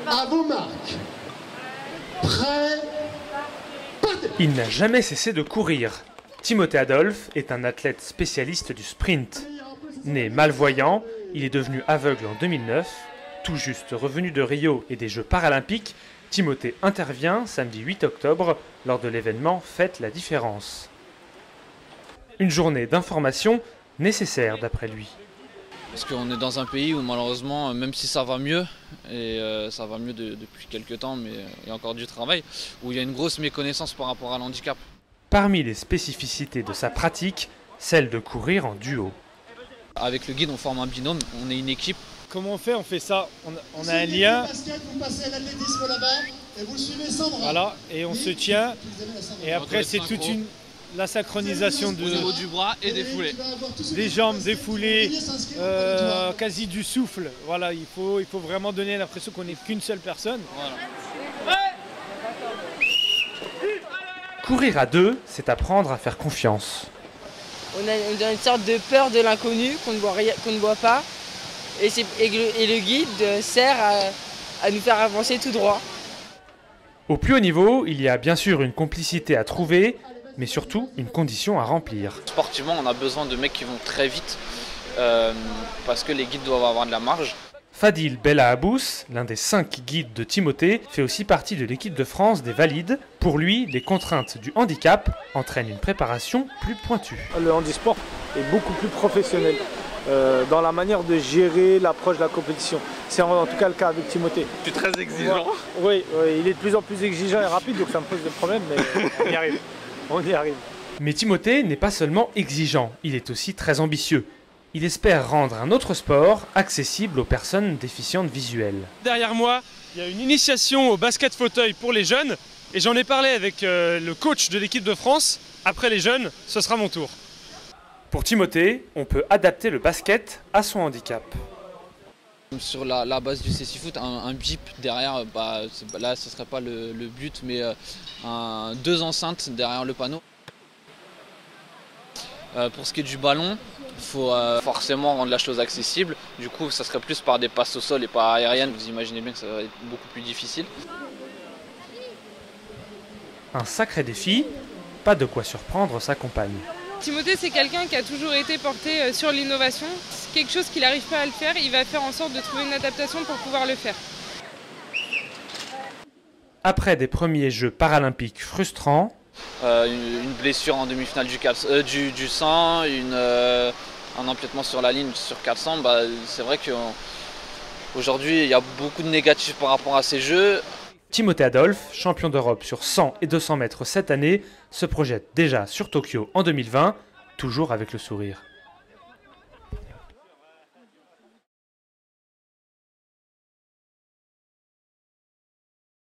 À vos marques. Prêt. Il n'a jamais cessé de courir. Timothée Adolphe est un athlète spécialiste du sprint. Né malvoyant, il est devenu aveugle en 2009. Tout juste revenu de Rio et des Jeux paralympiques, Timothée intervient samedi 8 octobre lors de l'événement Faites la différence. Une journée d'information nécessaire d'après lui. Parce qu'on est dans un pays où malheureusement, même si ça va mieux, et ça va mieux depuis quelques temps, mais il y a encore du travail, où il y a une grosse méconnaissance par rapport à l'handicap. Parmi les spécificités de sa pratique, celle de courir en duo. Avec le guide, on forme un binôme, on est une équipe. Comment on fait? On fait ça, on a un lien, voilà, et on se tient, et après c'est toute la synchronisation Au niveau du bras et des foulées. des jambes, des foulées, quasi du souffle. Voilà, il faut vraiment donner l'impression qu'on n'est qu'une seule personne. Voilà. Courir à deux, c'est apprendre à faire confiance. On a une sorte de peur de l'inconnu qu'on ne voit pas. Et le guide sert à nous faire avancer tout droit. Au plus haut niveau, il y a bien sûr une complicité à trouver, mais surtout une condition à remplir. Sportivement, on a besoin de mecs qui vont très vite, parce que les guides doivent avoir de la marge. Fadil Bella-Abous, l'un des 5 guides de Timothée, fait aussi partie de l'équipe de France des valides. Pour lui, les contraintes du handicap entraînent une préparation plus pointue. Le handisport est beaucoup plus professionnel dans la manière de gérer l'approche de la compétition. C'est en tout cas le cas avec Timothée. Je suis très exigeant. Oui, il est de plus en plus exigeant et rapide, donc ça me pose des problèmes, mais on y arrive. On y arrive. Mais Timothée n'est pas seulement exigeant, il est aussi très ambitieux. Il espère rendre un autre sport accessible aux personnes déficientes visuelles. Derrière moi, il y a une initiation au basket fauteuil pour les jeunes et j'en ai parlé avec le coach de l'équipe de France. Après les jeunes, ce sera mon tour. Pour Timothée, on peut adapter le basket à son handicap. Sur la base du cécifoot, un bip derrière, là ce ne serait pas le but, mais 2 enceintes derrière le panneau. Pour ce qui est du ballon, il faut forcément rendre la chose accessible. Du coup, ça serait plus par des passes au sol et pas aériennes. Vous imaginez bien que ça va être beaucoup plus difficile. Un sacré défi, pas de quoi surprendre sa compagne. Timothée, c'est quelqu'un qui a toujours été porté sur l'innovation. C'est quelque chose qu'il n'arrive pas à le faire, il va faire en sorte de trouver une adaptation pour pouvoir le faire. Après des premiers Jeux paralympiques frustrants, une blessure en demi-finale du 100, un empiètement sur la ligne sur 400, c'est vrai qu'aujourd'hui il y a beaucoup de négatifs par rapport à ces Jeux. Timothée Adolphe, champion d'Europe sur 100 et 200 mètres cette année, se projette déjà sur Tokyo en 2020, toujours avec le sourire.